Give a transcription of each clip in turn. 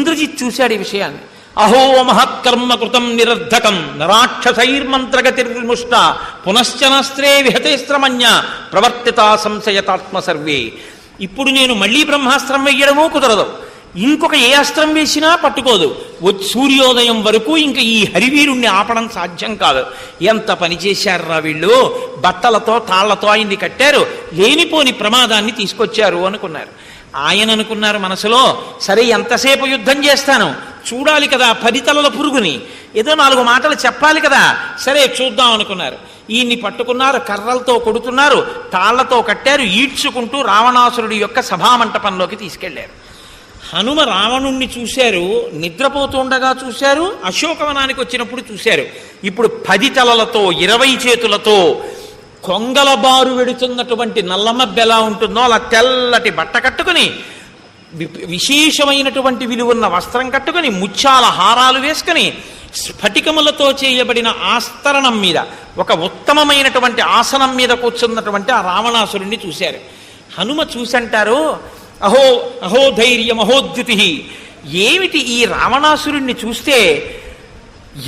ఇంద్రజిత్ చూశాడు ఈ విషయాన్ని. అహో మహత్కర్మ కృతం నిరర్ధకం నరాక్షసైర్మంత్రగతిర్ముష్ట పునశ్చనస్త్రే విహతేస్త్రమన్య ప్రవర్తిత సంశయతాత్మ సర్వే. ఇప్పుడు నేను మళ్ళీ బ్రహ్మాస్త్రం వెయ్యడమూ కుదరదు, ఇంకొక ఏ అస్త్రం వేసినా పట్టుకోదు, సూర్యోదయం వరకు ఇంకా ఈ హరివీరుణ్ణి ఆపడం సాధ్యం కాదు. ఎంత పని చేశారా వీళ్ళు, బట్టలతో తాళ్లతో ఆయన్ని కట్టారు, లేనిపోని ప్రమాదాన్ని తీసుకొచ్చారు అనుకున్నారు. ఆయన అనుకున్నారు మనసులో, సరే ఎంతసేపు యుద్ధం చేస్తాను, చూడాలి కదా 10 తలల పురుగుని, ఏదో 4 మాటలు చెప్పాలి కదా, సరే చూద్దాం అనుకున్నారు. ఈయన్ని పట్టుకున్నారు, కర్రలతో కొడుతున్నారు, తాళ్లతో కట్టారు, ఈడ్చుకుంటూ రావణాసురుడి యొక్క సభామంటపంలోకి తీసుకెళ్లారు. హనుమ రావణుణ్ణి చూశారు, నిద్రపోతుండగా చూశారు, అశోకవనానికి వచ్చినప్పుడు చూశారు. ఇప్పుడు 10 తలలతో 20 చేతులతో కొంగల బారు వెడుతున్నటువంటి నల్లమబ్బ ఎలా ఉంటుందో అలా తెల్లటి బట్ట కట్టుకుని, విశేషమైనటువంటి విలువన్న వస్త్రం కట్టుకుని, ముత్యాల హారాలు వేసుకుని, స్ఫటికములతో చేయబడిన ఆస్తరణం మీద ఒక ఉత్తమమైనటువంటి ఆసనం మీద కూర్చున్నటువంటి ఆ రావణాసురుణ్ణి చూశారు. హనుమ చూసంటారు, అహో అహో ధైర్యం అహోద్యుతి. ఏమిటి ఈ రావణాసురుణ్ణి చూస్తే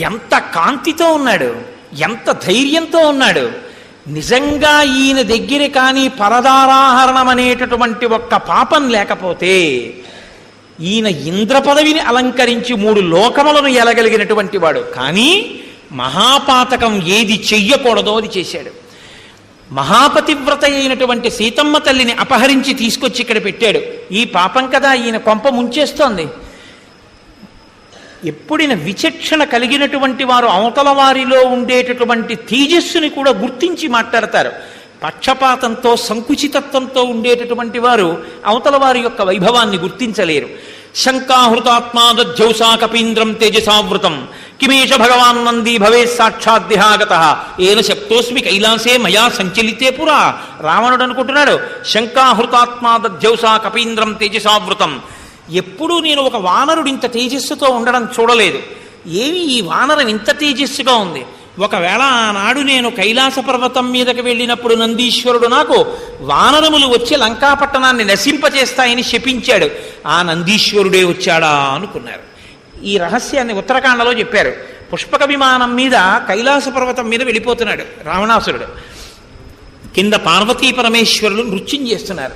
ఎంత కాంతితో ఉన్నాడు, ఎంత ధైర్యంతో ఉన్నాడు. నిజంగా ఈయన దగ్గర కానీ పరదారాహరణం అనేటటువంటి ఒక్క పాపం లేకపోతే ఈయన ఇంద్ర పదవిని అలంకరించి 3 లోకములను ఎలగలిగినటువంటి వాడు. కానీ మహాపాతకం ఏది చెయ్యకూడదో అది చేశాడు. మహాపతివ్రత అయినటువంటి సీతమ్మ తల్లిని అపహరించి తీసుకొచ్చి ఇక్కడ పెట్టాడు. ఈ పాపం కదా ఈయన కొంప ముంచేస్తోంది. ఎప్పుడైనా విచక్షణ కలిగినటువంటి వారు అవతల వారిలో ఉండేటటువంటి తేజస్సుని కూడా గుర్తించి మాట్లాడతారు. పక్షపాతంతో సంకుచితత్వంతో ఉండేటటువంటి వారు అవతల వారి యొక్క వైభవాన్ని గుర్తించలేరు. శంకాహృతాత్మాదధ్యౌసా కపీంద్రం తేజసావృతం కిమేష భగవాన్ నంది భవే సాక్షాద్దిహాగత ఏన శక్తోస్మి కైలాసే మయా సంచలితే పురా. రావణుడు అనుకుంటున్నాడు, శంకాహృతాత్మాదధ్యౌసా కపీంద్రం తేజసావృతం. ఎప్పుడూ నేను ఒక వానరుడు ఇంత తేజస్సుతో ఉండడం చూడలేదు. ఏమి ఈ వానరం ఇంత తేజస్సుగా ఉంది? ఒకవేళ ఆనాడు నేను కైలాస పర్వతం మీదకి వెళ్ళినప్పుడు నందీశ్వరుడు నాకు వానరములు వచ్చి లంకాపట్టణాన్ని నశింపచేస్తాయని శపించాడు. ఆ నందీశ్వరుడే వచ్చాడా అనుకున్నారు. ఈ రహస్యాన్ని ఉత్తరాఖండలో చెప్పారు. పుష్పక విమానం మీద కైలాస పర్వతం మీద వెళ్ళిపోతున్నాడు రావణాసురుడు. కింద పార్వతీ పరమేశ్వరులు నృత్యం చేస్తున్నారు.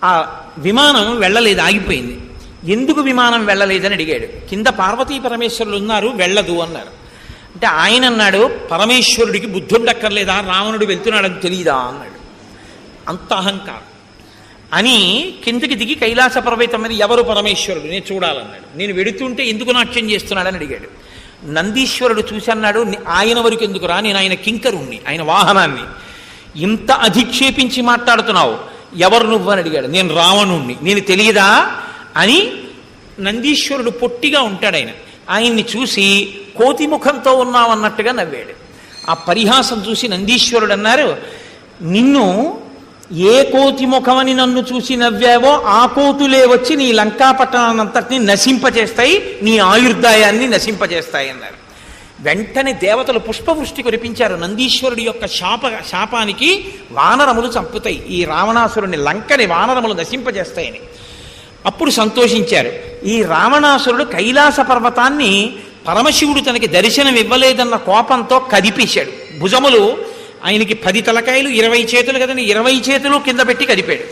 ఆ విమానం వెళ్ళలేదు, ఆగిపోయింది. ఎందుకు విమానం వెళ్ళలేదని అడిగాడు. కింద పార్వతీ పరమేశ్వరులు ఉన్నారు, వెళ్ళదు అన్నారు. అంటే ఆయన అన్నాడు, పరమేశ్వరుడికి బుద్ధుండక్కర్లేదా, రావణుడు వెళ్తున్నాడని తెలియదా అన్నాడు. అంత అహంకారం అని కిందకి దిగి కైలాస పర్వతం మీద ఎవరు పరమేశ్వరుడు నేను చూడాలన్నాడు. నేను వెడుతుంటే ఎందుకు నాట్యం చేస్తున్నాడని అడిగాడు. నందీశ్వరుడు చూసి అన్నాడు, ఆయన వరకు ఎందుకురా, నేను ఆయన కింకరుణ్ణి, ఆయన వాహనాన్ని. ఇంత అధిక్షేపించి మాట్లాడుతున్నావు, ఎవరు నువ్వు అని అడిగాడు. నేను రావణుణ్ణి, నేను తెలియదా అని. నందీశ్వరుడు పొట్టిగా ఉంటాడు, ఆయన్ని చూసి కోతిముఖంతో ఉన్నావన్నట్టుగా నవ్వాడు. ఆ పరిహాసం చూసి నందీశ్వరుడు అన్నారు, నిన్ను ఏ కోతిముఖమని నన్ను చూసి నవ్వావో ఆ కోతులే వచ్చి నీ లంకాపట్టణాన్నంతటిని నశింపచేస్తాయి, నీ ఆయుర్దాయాన్ని నశింపచేస్తాయి అన్నారు. వెంటనే దేవతలు పుష్పవృష్టి కురిపించారు. నందీశ్వరుడి యొక్క శాపానికి వానరములు చంపుతాయి, ఈ రావణాసురుని లంకని వానరములు నశింపజేస్తాయని. అప్పుడు సంతోషించారు. ఈ రావణాసురుడు కైలాస పర్వతాన్ని పరమశివుడు తనకి దర్శనం ఇవ్వలేదన్న కోపంతో కదిపేశాడు. భుజములు ఆయనకి 10 తలకాయలు 20 చేతులు కదండి, 20 చేతులు కింద పెట్టి కదిపాడు.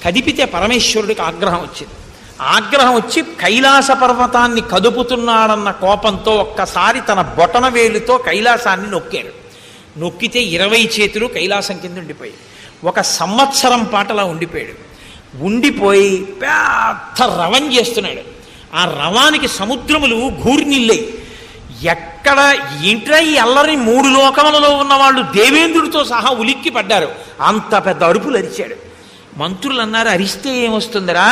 కదిపితే పరమేశ్వరుడికి ఆగ్రహం వచ్చింది. ఆగ్రహం వచ్చి కైలాస పర్వతాన్ని కదుపుతున్నాడన్న కోపంతో ఒక్కసారి తన బొటన వేలుతో కైలాసాన్ని నొక్కాడు. నొక్కితే 20 చేతులు కైలాసం కింద ఉండిపోయి 1 సంవత్సరం పాటలా ఉండిపోయాడు. ఉండిపోయి పెద్ద రవం చేస్తున్నాడు. ఆ రవానికి సముద్రములు ఘూర్నిల్లై. ఎక్కడ ఏంట్రా ఈ అల్లరి, 3 లోకములలో ఉన్నవాళ్ళు దేవేంద్రుడితో సహా ఉలిక్కి పడ్డారు. అంత పెద్ద అరుపులు అరిచాడు. మంత్రులు అన్నారు, అరిస్తే ఏమొస్తుందిరా,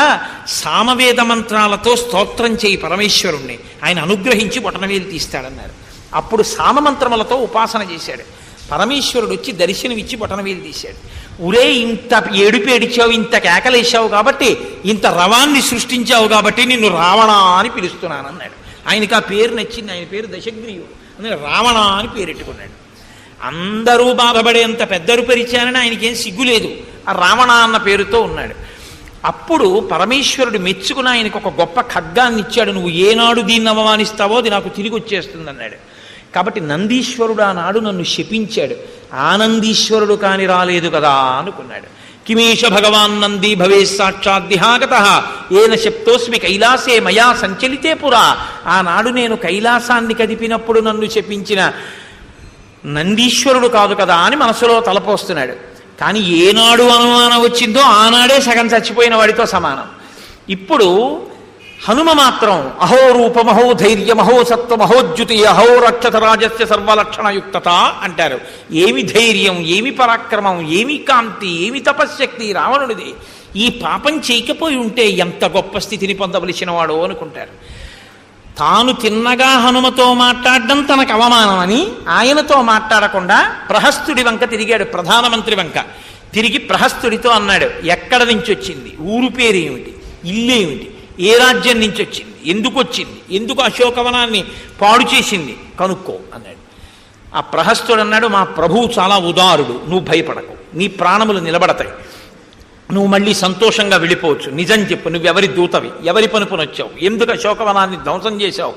సామవేద మంత్రాలతో స్తోత్రం చేయి పరమేశ్వరుణ్ణి, ఆయన అనుగ్రహించి బొటనవేలు తీస్తాడన్నారు. అప్పుడు సామమంత్రములతో ఉపాసన చేశాడు. పరమేశ్వరుడు వచ్చి దర్శనమిచ్చి బొటనవేలు తీశాడు. ఉరే, ఇంత ఏడుపేడిచావు, ఇంత కేకలేశావు కాబట్టి, ఇంత రవాన్ని సృష్టించావు కాబట్టి నిన్ను రావణ అని పిలుస్తున్నానన్నాడు. ఆయనకి ఆ పేరు నచ్చింది. ఆయన పేరు దశగ్రీవుడు, అందుకే రావణ అని పేరెట్టుకున్నాడు. అందరూ బాధపడేంత పెద్దరు పరిచానని ఆయనకేం సిగ్గులేదు. ఆ రావణ అన్న పేరుతో ఉన్నాడు. అప్పుడు పరమేశ్వరుడు మెచ్చుకుని ఆయనకు ఒక గొప్ప ఖడ్గాన్ని ఇచ్చాడు. నువ్వు ఏనాడు దీన్ని అవమానిస్తావో అది నాకు తిరిగి వచ్చేస్తుంది అన్నాడు. కాబట్టి నందీశ్వరుడు ఆనాడు నన్ను శపించాడు. ఆనందీశ్వరుడు కాని రాలేదు కదా అనుకున్నాడు. కిమీష భగవాన్ నంది భవే సాక్షాద్దిహాగత ఏన శప్తోస్మి కైలాసే మయా సంచలితే పురా. ఆనాడు నేను కైలాసాన్ని కదిపినప్పుడు నన్ను శపించిన నందీశ్వరుడు కాదు కదా అని మనసులో తలపోస్తున్నాడు. కానీ ఏనాడు అనుమానం వచ్చిందో ఆనాడే సగం చచ్చిపోయిన వాడితో సమానం. ఇప్పుడు హనుమ మాత్రం అహో రూపమహో ధైర్యమహో సత్వమహోజ్యుతి అహో రక్షత రాజస్య సర్వలక్షణయుక్తత అంటారు. ఏమి ధైర్యం, ఏమి పరాక్రమం, ఏమి కాంతి, ఏమి తపశ్శక్తి రావణుడిది. ఈ పాపం చేయకపోయి ఉంటే ఎంత గొప్ప స్థితిని పొందవలసిన వాడు అనుకుంటారు. తాను తిన్నగా హనుమతో మాట్లాడడం తనకు అవమానం అని ఆయనతో మాట్లాడకుండా ప్రహస్తుడి వంక తిరిగాడు. ప్రధానమంత్రి వంక తిరిగి ప్రహస్తుడితో అన్నాడు, ఎక్కడ నుంచి వచ్చింది, ఊరు పేరు ఏమిటి, ఇల్లు ఏమిటి, ఏ రాజ్యం నుంచి వచ్చింది, ఎందుకు వచ్చింది, ఎందుకు అశోకవనాన్ని పాడు చేసింది కనుక్కో అన్నాడు. ఆ ప్రహస్తుడు అన్నాడు, మా ప్రభువు చాలా ఉదారుడు, నువ్వు భయపడకు, నీ ప్రాణములు నిలబడతాయి, నువ్వు మళ్ళీ సంతోషంగా వెళ్ళిపోవచ్చు. నిజం చెప్పు, నువ్వెవరి దూతవి, ఎవరి పనుపుని వచ్చావు, ఎందుకు అశోకవనాన్ని ధ్వంసం చేశావు,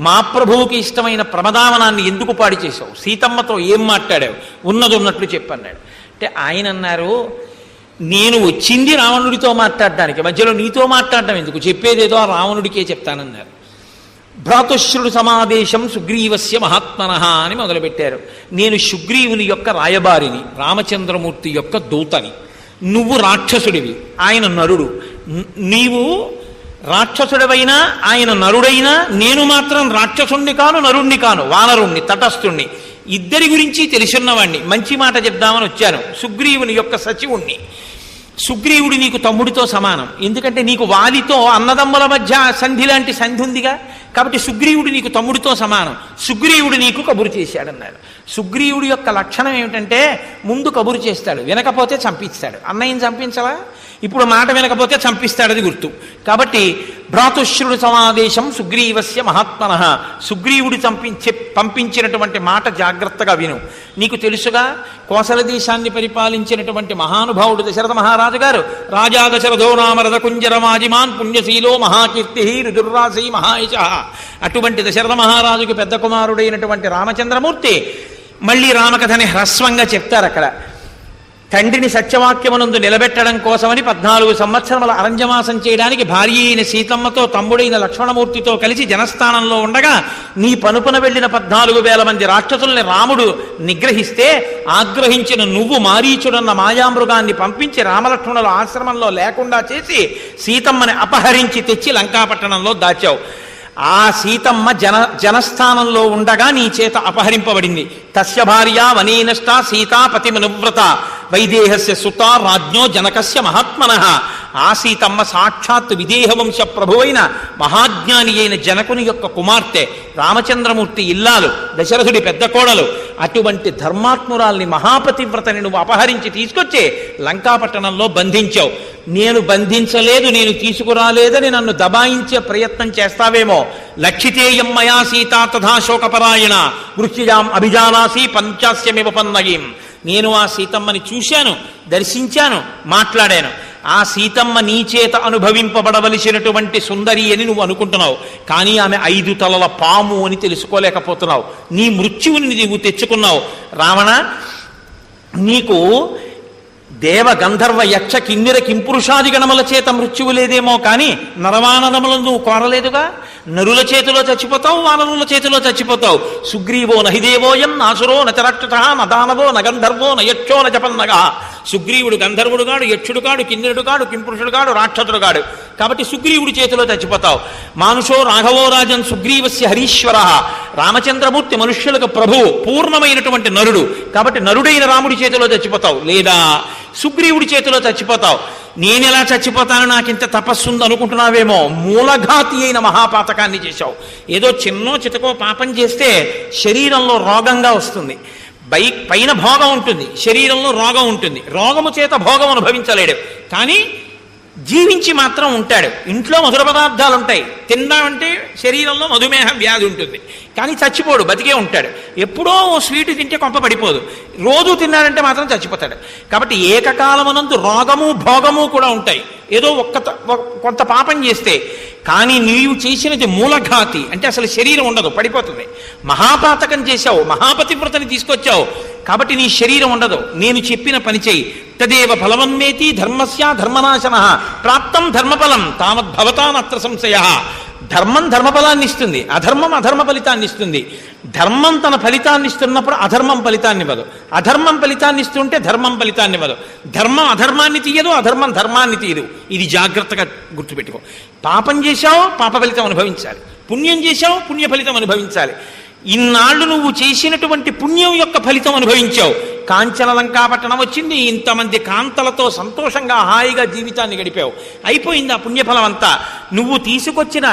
మా ప్రభువుకి ఇష్టమైన ప్రమదావనాన్ని ఎందుకు పాడి చేశావు, సీతమ్మతో ఏం మాట్లాడావు, ఉన్నది ఉన్నట్లు చెప్పన్నాడు. అంటే ఆయన అన్నారు, నేను వచ్చింది రావణుడితో మాట్లాడడానికి, మధ్యలో నీతో మాట్లాడడం ఎందుకు, చెప్పేదేదో ఆ రావణుడికే చెప్తానన్నారు. భ్రాతుశ్రుడు సమాదేశం సుగ్రీవస్య మహాత్మనః అని మొదలుపెట్టారు. నేను సుగ్రీవుని యొక్క రాయబారిని, రామచంద్రమూర్తి యొక్క దూతని. నువ్వు రాక్షసుడివి, ఆయన నరుడు. నీవు రాక్షసుడివైనా ఆయన నరుడైనా నేను మాత్రం రాక్షసుణ్ణి కాను, నరుణ్ణి కాను, వానరుణ్ణి, తటస్థుణ్ణి, ఇద్దరి గురించి తెలుసున్నవాణ్ణి. మంచి మాట చెప్దామని వచ్చాను. సుగ్రీవుని యొక్క సచివుణ్ణి. సుగ్రీవుడి నీకు తమ్ముడితో సమానం. ఎందుకంటే నీకు వాలితో అన్నదమ్ముల మధ్య సంధి లాంటి సంధి ఉందిగా. కాబట్టి సుగ్రీవుడు నీకు తమ్ముడితో సమానం. సుగ్రీవుడు నీకు కబురు చేశాడన్నాడు. సుగ్రీవుడి యొక్క లక్షణం ఏమిటంటే ముందు కబురు చేస్తాడు, వినకపోతే చంపిస్తాడు. అన్నయ్యని చంపించవా, ఇప్పుడు మాట వినకపోతే చంపిస్తాడది గుర్తు. కాబట్టి భ్రాతుశ్రుడు సమాదేశం సుగ్రీవస్య మహాత్మనః, సుగ్రీవుడు పంపించినటువంటి మాట జాగ్రత్తగా విను. నీకు తెలుసుగా, కోసల దేశాన్ని పరిపాలించినటువంటి మహానుభావుడు దశరథ మహారాజు గారు, రాజా దశరథో నామ రథకుంజరమాజిమాన్ పుణ్యశీలో మహాకీర్తి రుదుర్రాశి మహాయశ. అటువంటి దశరథ మహారాజుకి పెద్ద కుమారుడైనటువంటి రామచంద్రమూర్తి మళ్ళీ రామకథని హ్రస్వంగా చెప్తారు. అక్కడ తండ్రిని సత్యవాక్యమునందు నిలబెట్టడం కోసమని 14 సంవత్సరముల అరంజమాసం చేయడానికి భార్య అయిన సీతమ్మతో తమ్ముడైన లక్ష్మణమూర్తితో కలిసి జనస్థానంలో ఉండగా నీ పనుపున వెళ్లిన 14,000 మంది రాక్షసుల్ని రాముడు నిగ్రహిస్తే ఆగ్రహించిన నువ్వు మారీచుడన్న మాయామృగాన్ని పంపించి రామలక్ష్మణుల ఆశ్రమంలో లేకుండా చేసి సీతమ్మని అపహరించి తెచ్చి లంకాపట్టణంలో దాచావు. ఆ సీతమ్మ జనస్థానంలో ఉండగా నీ చేత అపహరింపబడింది. తస్య భార్య వనేనష్ట సీతాపతిమనువ్రత వైదేహస్య సుత రాజ్ఞో జనకస్య మహాత్మనః. ఆ సీతమ్మ సాక్షాత్ విదేహవంశ ప్రభువైన మహాజ్ఞాని అయిన జనకుని యొక్క కుమార్తె, రామచంద్రమూర్తి ఇల్లాలు, దశరథుడి పెద్ద కోడలు. అటువంటి ధర్మాత్మురాల్ని మహాపతివ్రతని నువ్వు అపహరించి తీసుకొచ్చి లంకాపట్టణంలో బంధించావు. నేను బంధించలేదు, నేను తీసుకురాలేదని నన్ను దబాయించే ప్రయత్నం చేస్తావేమో. లక్షితేయం మయా సీతా తథా శోకపరాయణ వృత్యాం అభిజానాసి పంచాస్యమివ పన్నగీం. నేను ఆ సీతమ్మని చూశాను, దర్శించాను, మాట్లాడాను. ఆ సీతమ్మ నీ చేత అనుభవింపబడవలసినటువంటి సుందరి అని నువ్వు అనుకుంటున్నావు, కానీ ఆమె 5 తలల పాము అని తెలుసుకోలేకపోతున్నావు. నీ మృత్యువుని నీవు తెచ్చుకున్నావు. రావణ, నీకు దేవ గంధర్వ యక్ష కిన్నెర కింపురుషాది గణముల చేత మృత్యువు లేదేమో, కానీ నరవానరములను నువ్వు కోరలేదుగా. నరుల చేతిలో చచ్చిపోతావు, వానరుల చేతిలో చచ్చిపోతావు. సుగ్రీవో నహిదేవోయం నాసురో నచరక్షత నదానవో నగంధర్వో నయక్షో నజపన్నగా. సుగ్రీవుడు గంధర్వుడు కాడు, యక్షుడు కాడు, కిన్నెరుడు కాడు, కింపురుషుడు కాడు, రాక్షసుడు కాడు. కాబట్టి సుగ్రీవుడి చేతిలో చచ్చిపోతావు. మానుషో రాఘవో రాజన్ సుగ్రీవస్య హరీశ్వర. రామచంద్రమూర్తి మనుష్యులకు ప్రభువు, పూర్ణమైనటువంటి నరుడు. కాబట్టి నరుడైన రాముడి చేతిలో చచ్చిపోతావు, లేదా సుగ్రీవుడి చేతిలో చచ్చిపోతావు. నేనెలా చచ్చిపోతాను, నాకింత తపస్సుంది అనుకుంటున్నావేమో. మూలఘాతి అయిన మహాపాతకాన్ని చేశావు. ఏదో చిన్నో చితకో పాపం చేస్తే శరీరంలో రోగంగా వస్తుంది, పైన భోగం ఉంటుంది, శరీరంలో రోగం ఉంటుంది. రోగము చేత భోగం అనుభవించలేడు, కానీ జీవించి మాత్రం ఉంటాడు. ఇంట్లో మధుర పదార్థాలు ఉంటాయి, తిందామంటే శరీరంలో మధుమేహ వ్యాధి ఉంటుంది, కానీ చచ్చిపోడు, బతికే ఉంటాడు. ఎప్పుడో స్వీటు తింటే కొంప పడిపోదు, రోజు తిన్నాడంటే మాత్రం చచ్చిపోతాడు. కాబట్టి ఏకకాలమునందు రోగము భోగము కూడా ఉంటాయి. ఏదో కొంత పాపం చేస్తే, కానీ నీవు చేసినది మూలఘాతి అంటే అసలు శరీరం ఉండదు, పడిపోతుంది. మహాపాతకం చేశావు, మహాపతివ్రతని తీసుకొచ్చావు, కాబట్టి నీ శరీరం ఉండదు. నేను చెప్పిన పని చేయి. తదేవ ఫలవన్మేతి ధర్మస్య ధర్మనాశన ప్రాప్తం ధర్మఫలం తావద్భవతానత్ర సంశయ. ధర్మం ధర్మఫలాన్ని ఇస్తుంది, అధర్మం అధర్మ ఫలితాన్ని ఇస్తుంది. ధర్మం తన ఫలితాన్ని ఇస్తున్నప్పుడు అధర్మం ఫలితాన్ని ఇవ్వదు, అధర్మం ఫలితాన్ని ఇస్తుంటే ధర్మం ఫలితాన్ని ఇవ్వదు. ధర్మం అధర్మాన్ని తీయదు, అధర్మం ధర్మాన్ని తీయదు. ఇది జాగ్రత్తగా గుర్తుపెట్టుకో. పాపం చేశావు, పాప ఫలితం అనుభవించాలి. పుణ్యం చేశావు, పుణ్య ఫలితం అనుభవించాలి. ఇన్నాళ్ళు నువ్వు చేసినటువంటి పుణ్యం యొక్క ఫలితం అనుభవించావు. కాంచన లంకాపట్టణం వచ్చింది, ఇంతమంది కాంతలతో సంతోషంగా హాయిగా జీవితాన్ని గడిపావు. అయిపోయింది ఆ పుణ్యఫలం అంతా. నువ్వు తీసుకొచ్చిన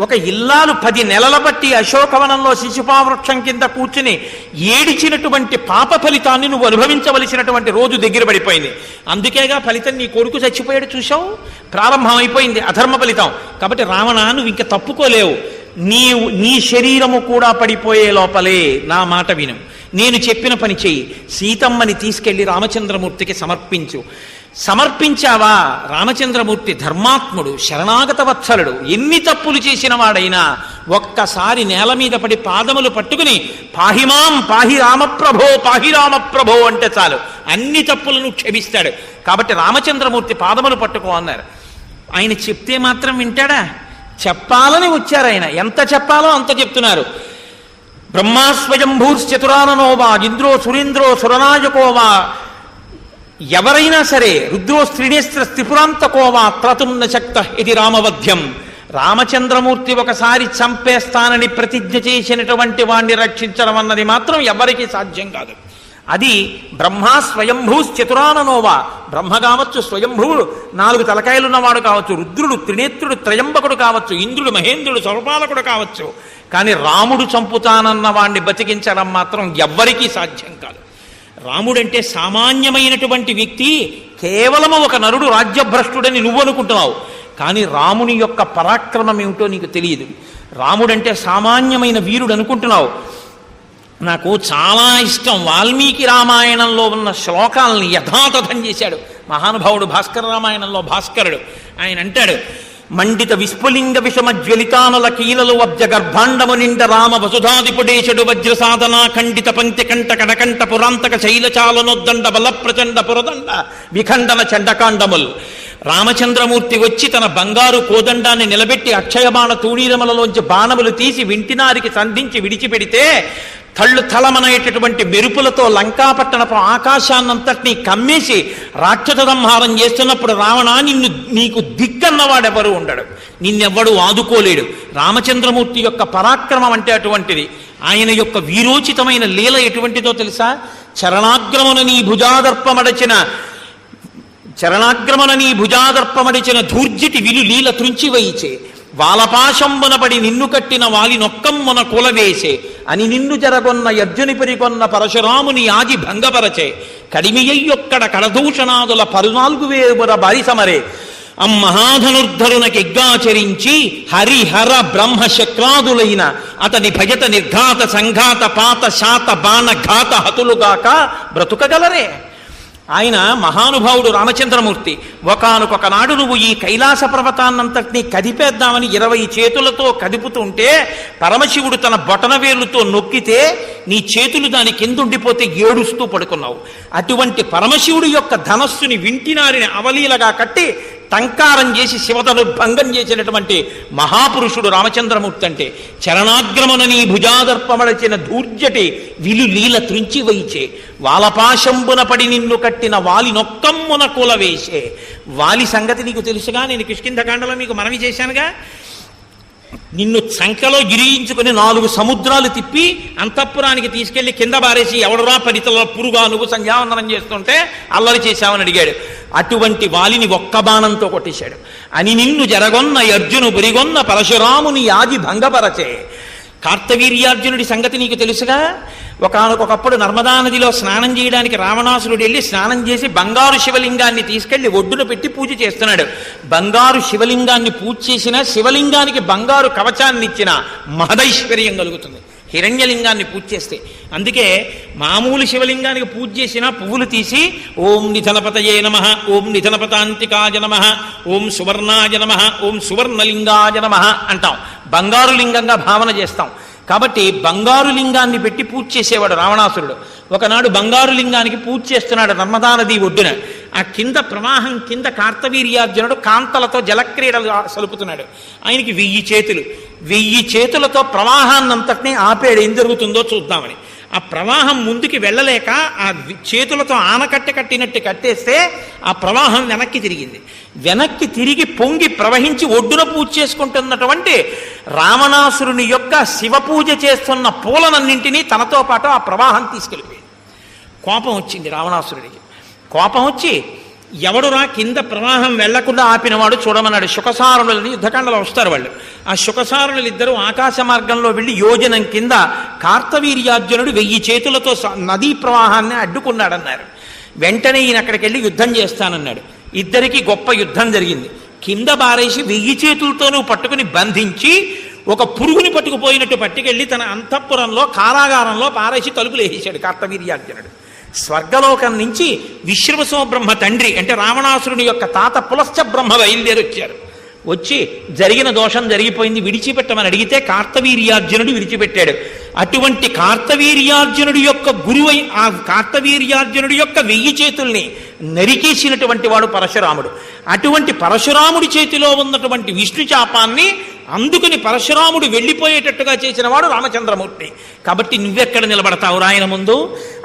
ఒక ఇల్లాలు 10 నెలల బట్టి అశోకవనంలో శిశుపావృక్షం కింద కూర్చుని ఏడిచినటువంటి పాప ఫలితాన్ని నువ్వు అనుభవించవలసినటువంటి రోజు దగ్గర పడిపోయింది. అందుకేగా ఫలితం నీ కొడుకు చచ్చిపోయాడు చూశావు, ప్రారంభమైపోయింది అధర్మ ఫలితం. కాబట్టి రావణ, నువ్వు ఇంక తప్పుకోలేవు. నీ శరీరము కూడా పడిపోయే లోపలే నా మాట విను, నేను చెప్పిన పని చెయ్యి. సీతమ్మని తీసుకెళ్లి రామచంద్రమూర్తికి సమర్పించు. సమర్పించావా? రామచంద్రమూర్తి ధర్మాత్ముడు, శరణాగత వత్సలుడు. ఎన్ని తప్పులు చేసిన వాడైనా ఒక్కసారి నేల మీద పడి పాదములు పట్టుకుని పాహిమాం పాహి రామప్రభో పాహి రామప్రభో అంటే చాలు, అన్ని తప్పులను క్షమిస్తాడు. కాబట్టి రామచంద్రమూర్తి పాదములు పట్టుకో అన్నారు. ఆయన చెప్తే మాత్రం వింటాడా? చెప్పాలని వచ్చారు ఆయన. ఎంత చెప్పాలో అంత చెప్తున్నారు. బ్రహ్మా స్వయంభూశ్చతురాననోవా ఇంద్రో సురేంద్రో సురనాయకోవా, ఎవరైనా సరే రుద్రో స్త్రీనేస్త్ర త్రిపురాంతకోవా త్రతున్న శక్త ఇది రామవధ్యం. రామచంద్రమూర్తి ఒకసారి చంపేస్తానని ప్రతిజ్ఞ చేసినటువంటి వాణ్ణి రక్షించడం అన్నది మాత్రం ఎవరికీ సాధ్యం కాదు. అది బ్రహ్మా స్వయంభూశ్చతురాననోవా, బ్రహ్మ కావచ్చు, స్వయంభువుడు 4 తలకాయలున్నవాడు కావచ్చు, రుద్రుడు త్రినేత్రుడు త్రయంబకుడు కావచ్చు, ఇంద్రుడు మహేంద్రుడు సర్వపాలకుడు కావచ్చు, కానీ రాముడు చంపుతానన్న వాణ్ణి బతికించడం మాత్రం ఎవ్వరికీ సాధ్యం కాదు. రాముడంటే సామాన్యమైనటువంటి వ్యక్తి, కేవలము ఒక నరుడు రాజ్యభ్రష్టుడని నువ్వు అనుకుంటున్నావు, కానీ రాముని యొక్క పరాక్రమం ఏమిటో నీకు తెలియదు. రాముడంటే సామాన్యమైన వీరుడు అనుకుంటున్నావు. నాకు చాలా ఇష్టం, వాల్మీకి రామాయణంలో ఉన్న శ్లోకాలని యథాతథం చేశాడు మహానుభావుడు. భాస్కర రామాయణంలో భాస్కరుడు ఆయన అంటాడు, మండిత విస్ఫులింగ విషమ జ్వలితానల కీలలు వబ్జ గర్భాండము నిండ రామ వసుధాదిపుడేశుడు వజ్ర సాధన ఖండిత పంక్తి కంట కడకంట పురాంతక శైలచాలనొద్దండ బల ప్రచండ పురదండ విఖండన చండకాండముల్. రామచంద్రమూర్తి వచ్చి తన బంగారు కోదండాన్ని నిలబెట్టి అక్షయబాణ తూణీరమలలోంచి బాణములు తీసి వింటినారికి సంధించి విడిచిపెడితే తళ్ళు తలమనేటటువంటి మెరుపులతో లంకాపట్టణపు ఆకాశాన్నంతటినీ కమ్మేసి రాక్షస సంహారం చేస్తున్నప్పుడు రావణ, నీకు దిక్కన్నవాడెవరు ఉండడు, నిన్నెవ్వడు ఆదుకోలేడు. రామచంద్రమూర్తి యొక్క పరాక్రమం అంటే అటువంటిది. ఆయన యొక్క వీరోచితమైన లీల ఎటువంటిదో తెలుసా? చరణాగ్రమున నీ భుజాదర్పమడిచిన ధూర్జిటి విలు లీల త్రుంచివయిచే, వాలపాశంబునబడి నిన్ను కట్టిన వాలి నొక్కమ్మున కులవేసే అని నిన్ను జరగొన్న యర్జుని పరికొన్న పరశురాముని ఆది భంగపరచే, కడిమియ్యొక్కడ కడదూషణాదుల 14,000 బారిసమరే అమ్మహాధనుర్ధరునకెగ్గాచరించి హరిహర బ్రహ్మ శక్రాదులైన అతని భజత నిర్ఘాత సంఘాత పాత శాత బాణ ఘాత హతులుగాక బ్రతుకగలరే. ఆయన మహానుభావుడు రామచంద్రమూర్తి. ఒకానొక నాడు నువ్వు ఈ కైలాస పర్వతాన్నంతటినీ కదిపేద్దామని 20 చేతులతో కదుపుతుంటే పరమశివుడు తన బొటనవేలుతో నొక్కితే నీ చేతులు దాని కిందుండిపోతే ఏడుస్తూ పడుకున్నావు. అటువంటి పరమశివుడి యొక్క ధనస్సుని వింటినారిని అవలీలగా కట్టి టంకారం చేసి శివధనుర్భంగం చేసినటువంటి మహాపురుషుడు రామచంద్రమూర్తి. అంటే చరణాగ్రమున నీ భుజాదర్పమడచిన ధూర్జటి విలు లీల త్రుంచి వైచే, వాలపాశంబున పడి నిన్ను కట్టిన వాలి నొక్కమ్మున కులవేసే. వాలి సంగతి నీకు తెలుసుగా, నేను కిష్కింధకాండలో మీకు మనవి చేశానుగా. నిన్ను చంకలో గిరియించుకుని 4 సముద్రాలు తిప్పి అంతఃపురానికి తీసుకెళ్లి కింద బారేసి ఎవడరా పరితల పురుగా నువ్వు సంధ్యావందనం చేస్తుంటే అల్లరి చేశావని అడిగాడు. అటువంటి వాలిని ఒక్క బాణంతో కొట్టేశాడు. అని నిన్ను జరగొన్న అర్జును బురిగొన్న పరశురాముని ఆది భంగపరచే. కార్తవీర్యార్జునుడి సంగతి నీకు తెలుసుగా. ఒకానొకప్పుడు నర్మదా నదిలో స్నానం చేయడానికి రావణాసురుడు వెళ్ళి స్నానం చేసి బంగారు శివలింగాన్ని తీసుకెళ్లి ఒడ్డున పెట్టి పూజ చేస్తున్నాడు. బంగారు శివలింగాన్ని పూజ చేసిన, శివలింగానికి బంగారు కవచాన్ని ఇచ్చిన మహదైశ్వర్యం కలుగుతుంది హిరణ్యలింగాన్ని పూజ చేస్తే. అందుకే మామూలు శివలింగానికి పూజ చేసిన పువ్వులు తీసి ఓం నిధనపతయే నమః, ఓం నిధనపతాంతికాయ నమః, ఓం సువర్ణాయ నమః, ఓం సువర్ణలింగాయ నమః అంటాం. బంగారు లింగంగా భావన చేస్తాం. కాబట్టి బంగారు లింగాన్ని పెట్టి పూజ చేసేవాడు రావణాసురుడు. ఒకనాడు బంగారు లింగానికి పూజ చేస్తున్నాడు నర్మదా నది ఒడ్డున. ఆ కింద ప్రవాహం కింద కార్తవీర్యార్జునుడు కాంతలతో జలక్రీడలు సలుపుతున్నాడు. ఆయనకి 1000 చేతులు. 1000 చేతులతో ప్రవాహాన్నంతటినీ ఆపేడు. ఏం జరుగుతుందో చూద్దామని. ఆ ప్రవాహం ముందుకి వెళ్ళలేక ఆ చేతులతో ఆనకట్ట కట్టినట్టు కట్టేస్తే ఆ ప్రవాహం వెనక్కి తిరిగింది. వెనక్కి తిరిగి పొంగి ప్రవహించి ఒడ్డున పూజ చేసుకుంటున్నటువంటి రావణాసురుని యొక్క శివ పూజ చేస్తున్న పూలనన్నింటినీ తనతో పాటు ఆ ప్రవాహం తీసుకెళ్ళిపోయింది. కోపం వచ్చింది రావణాసురుడికి. కోపం వచ్చి ఎవడురా కింద ప్రవాహం వెళ్లకుండా ఆపినవాడు చూడమన్నాడు. శుకసారులని యుద్ధకాండలో వస్తారు వాళ్ళు. ఆ శుకసారులు ఇద్దరు ఆకాశ మార్గంలో వెళ్ళి యోజనం కింద కార్తవీర్యార్జునుడు 1000 చేతులతో నదీ ప్రవాహాన్ని అడ్డుకున్నాడన్నారు. వెంటనే ఈయన అక్కడికి వెళ్ళి యుద్ధం చేస్తానన్నాడు. ఇద్దరికి గొప్ప యుద్ధం జరిగింది. కింద బారేసి 1000 చేతులతోనూ పట్టుకుని బంధించి ఒక పురుగుని పట్టుకుపోయినట్టు పట్టుకెళ్ళి తన అంతఃపురంలో కారాగారంలో పారేసి తలుపులు వేసేశాడు కార్తవీర్యార్జునుడు. స్వర్గలోకం నుంచి విశ్రవసో బ్రహ్మ తండ్రి అంటే రావణాసురుని యొక్క తాత పులశ్చ బ్రహ్మ బయలుదేరి వచ్చారు. వచ్చి జరిగిన దోషం జరిగిపోయింది విడిచిపెట్టమని అడిగితే కార్తవీర్యార్జునుడు విడిచిపెట్టాడు. అటువంటి కార్తవీర్యార్జునుడి యొక్క గురువై ఆ కార్తవీర్యార్జునుడి యొక్క 1000 చేతుల్ని నరికేసినటువంటి వాడు పరశురాముడు. అటువంటి పరశురాముడి చేతిలో ఉన్నటువంటి విష్ణు చాపాన్ని అందుకుని పరశురాముడు వెళ్ళిపోయేటట్టుగా చేసిన వాడు రామచంద్రమూర్తి. కాబట్టి నువ్వెక్కడ నిలబడతావు రాయన ముందు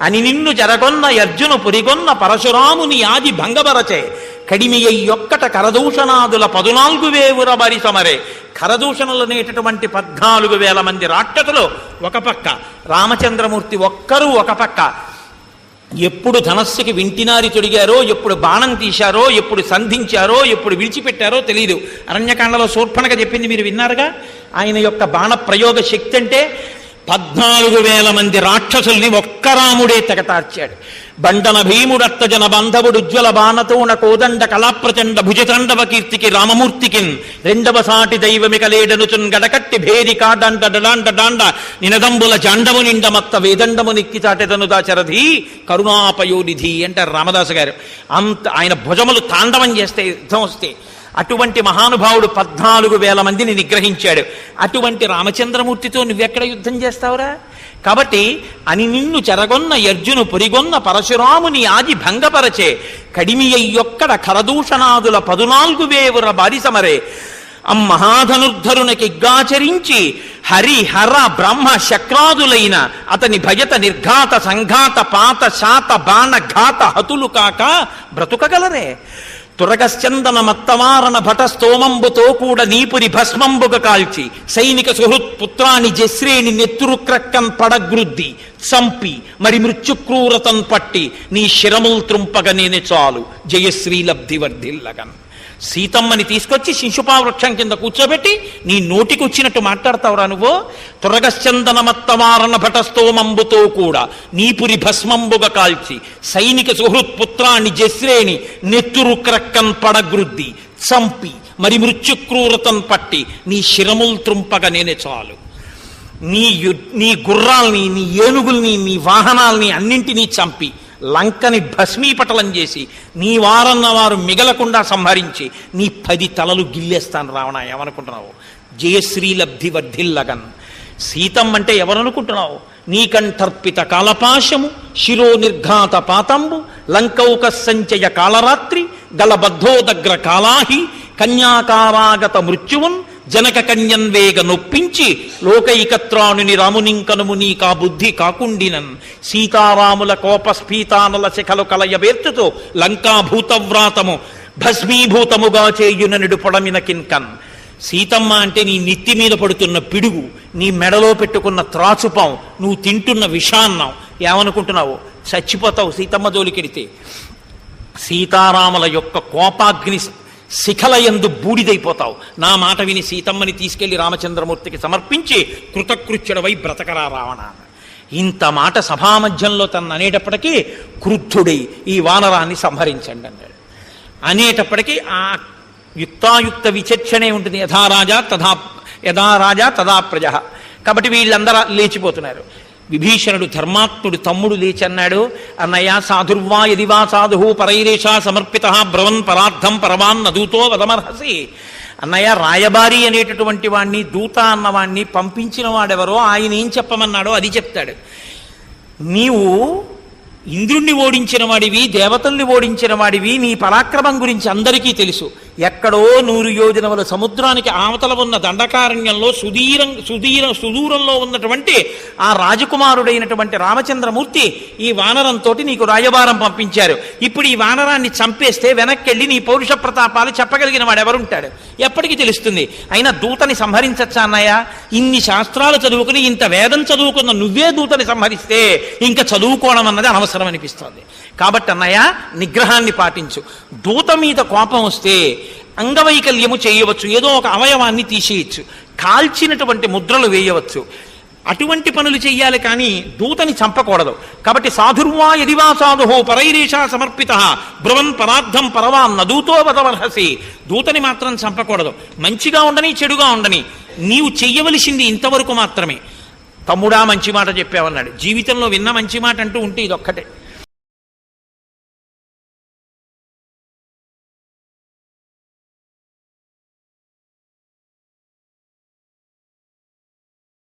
అని నిన్ను జరగొన్న అర్జును పురిగొన్న పరశురాముని ఆది భంగబరచే కడిమియొక్కట కరదూషణాదుల 14,000 బరి సమరే. కరదూషణలు అనేటటువంటి 14,000 మంది రాక్షసులు ఒక పక్క, రామచంద్రమూర్తి ఒక్కరూ ఒక పక్క. ఎప్పుడు ధనస్సుకి వింటినారి తొడిగారో, ఎప్పుడు బాణం తీశారో, ఎప్పుడు సంధించారో, ఎప్పుడు విడిచిపెట్టారో తెలియదు. అరణ్యకాండలో శూర్పణఖ చెప్పింది మీరు విన్నారుగా. ఆయన యొక్క బాణ ప్రయోగ శక్తి అంటే 14,000 మంది రాక్షసుల్ని ఒక్క రాముడే తెగతార్చాడు. బండన భీముడత్తజన బంధవుడు ఉజ్వల బాణతోణ కోదండ కళాప్రచండ భుజతండవ కీర్తికి రామమూర్తికిన్ రెండవ సాటి దైవమిక లేడనుచున్ గడకట్టి భేది కాడండ డడాండ డాండ నినదంబుల జాండము నిండమత్త వేదండము నిక్కి చాటెదను దాచరధి కరుణాపయోనిధి అంటారు రామదాసు గారు. అంత ఆయన భుజములు తాండవం చేస్తే యుద్ధం వస్తే అటువంటి మహానుభావుడు 14,000 మందిని నిగ్రహించాడు. అటువంటి రామచంద్రమూర్తితో నువ్వెక్కడ యుద్ధం చేస్తావురా? కాబట్టి అని నిన్ను చెరగొన్న అర్జును పొరిగొన్న పరశురాముని ఆది భంగపరచే కడిమియొక్కడ కరదూషణాదుల 14,000 బారి సమరే. మహాధనుర్ధరునకిగ్గాచరించి హరి హర బ్రహ్మ శక్రాదులైన అతని భయత నిర్ఘాత సంఘాత పాత శాత బాణ ఘాత హతులు కాక బ్రతుకగలరే. తురగశ్చందన మత్తవారణ భటస్తోమంబుతో కూడ నీపురి భస్మంబుగ కాల్చి సైనిక సుహృత్ పుత్రాని జశ్రేణి నెత్తురు క్రక్కన్ పడగ్రుద్ది చంపి మరి మృత్యుక్రూరతన్ పట్టి నీ శిరముల్ త్రుంపగ నేనే చాలు జయశ్రీ లబ్ధి వర్ధిల్లగన్. సీతమ్మని తీసుకొచ్చి శిశుపావృక్షం కింద కూర్చోబెట్టి నీ నోటికి వచ్చినట్టు మాట్లాడతావురా నువ్వు? తురగశ్చందనమత్తవారణ భటస్తోమంబుతో కూడా నీపురి భస్మంబుగ కాల్చి సైనిక సుహృత్ పుత్రాన్ని జశ్రేణి నెత్తురు క్రక్కన్ పడగ్రుద్ది చంపి మరి మృత్యుక్రూరతన్ పట్టి నీ శిరముల్ త్రుంపగ నేనే చాలు. నీ గుర్రాల్ని, నీ ఏనుగుల్ని, నీ వాహనాల్ని అన్నింటినీ చంపి లంకని భస్మీపటలం చేసి నీ వారన్న వారు మిగలకుండా సంహరించి నీ 10 తలలు గిల్లేస్తాను రావణ. ఏమనుకుంటున్నావు? జయశ్రీ లబ్ధి వర్ధిల్లగన్. సీతమ్మ అంటే ఎవరనుకుంటున్నావు? నీకంఠర్పిత కాలపాశము శిరో నిర్ఘాత పాతంబు లంకౌక సంచయ కాళరాత్రి గలబద్ధోదగ్ర కాలాహి కన్యాకారాగత మృత్యువున్ జనక కన్యన్వేగ నొప్పించి లోకైకత్రాణుని రామునింకనుము నీకా బుద్ధి కాకుండినన్ సీతారాముల కోపస్ఫీతానల శిఖలు కలయబేర్చుతో లంకాభూతవ్రాతము భస్మీభూతముగా చేయుననుడు పొడమిన కిన్కన్. సీతమ్మ అంటే నీ నెత్తి మీద పడుతున్న పిడుగు, నీ మెడలో పెట్టుకున్న త్రాచుపాం, నువ్వు తింటున్న విషాన్నం. ఏమనుకుంటున్నావు? చచ్చిపోతావు సీతమ్మ జోలికెడితే. సీతారాముల యొక్క కోపాగ్ని శిఖలయందు బూడిదైపోతావు. నా మాట విని సీతమ్మని తీసుకెళ్లి రామచంద్రమూర్తికి సమర్పించి కృతకృత్యుడవై బ్రతకరా రావణ. ఇంత మాట సభామధ్యంలో తను అనేటప్పటికీ క్రుద్ధుడై ఈ వానరాన్ని సంహరించండి అన్నాడు. అనేటప్పటికీ ఆ యుక్తాయుక్త విచక్షణే ఉంటుంది. యథా రాజా తదా ప్రజ. కాబట్టి వీళ్ళందరూ లేచిపోతున్నారు. విభీషణుడు ధర్మాత్ముడు తమ్ముడు లేచి అన్నాడు, అన్నయ్య సాధుర్వా యదివా సాధు పరైరేషా సమర్పిత బ్రవన్ పరార్థం పరమాన్ నదూతో వదమర్హసి. అన్నయ్య రాయబారి అనేటటువంటి వాణ్ణి, దూత అన్నవాణ్ణి పంపించిన వాడెవరో ఆయన ఏం చెప్పమన్నాడో అది చెప్తాడు. నీవు ఇంద్రుణ్ణి ఓడించిన వాడివి, దేవతల్ని ఓడించిన వాడివి, నీ పరాక్రమం గురించి అందరికీ తెలుసు. ఎక్కడో 100 యోజనముల సముద్రానికి ఆవతల ఉన్న దండకారణ్యంలో సుదూరంలో ఉన్నటువంటి ఆ రాజకుమారుడైనటువంటి రామచంద్రమూర్తి ఈ వానరంతో నీకు రాయబారం పంపించారు. ఇప్పుడు ఈ వానరాన్ని చంపేస్తే వెనక్కెళ్ళి నీ పౌరుష ప్రతాపాలు చెప్పగలిగిన వాడెవరుంటాడు? ఎప్పటికీ తెలుస్తుంది. అయినా దూతని సంహరించచ్చా అన్నయ్య? ఇన్ని శాస్త్రాలు చదువుకుని ఇంత వేదం చదువుకున్న నువ్వే దూతని సంహరిస్తే ఇంకా చదువుకోవడం అన్నది అనవసరం అనిపిస్తోంది. కాబట్టి అన్నయ్య నిగ్రహాన్ని పాటించు. దూత మీద కోపం వస్తే అంగవైకల్యము చేయవచ్చు, ఏదో ఒక అవయవాన్ని తీసేయచ్చు, కాల్చినటువంటి ముద్రలు వేయవచ్చు, అటువంటి పనులు చెయ్యాలి, కానీ దూతని చంపకూడదు. కాబట్టి సాధుర్వా యదివా సాధు పరైరేషా సమర్పిత బ్రువన్ పరార్థం పరవాన్ నదూతో వదమర్హసి. దూతని మాత్రం చంపకూడదు. మంచిగా ఉండని చెడుగా ఉండని నీవు చెయ్యవలసింది ఇంతవరకు మాత్రమే. తమ్ముడా మంచి మాట చెప్పావన్నాడు. జీవితంలో విన్న మంచి మాట అంటూ ఉంటే ఇదొక్కటే.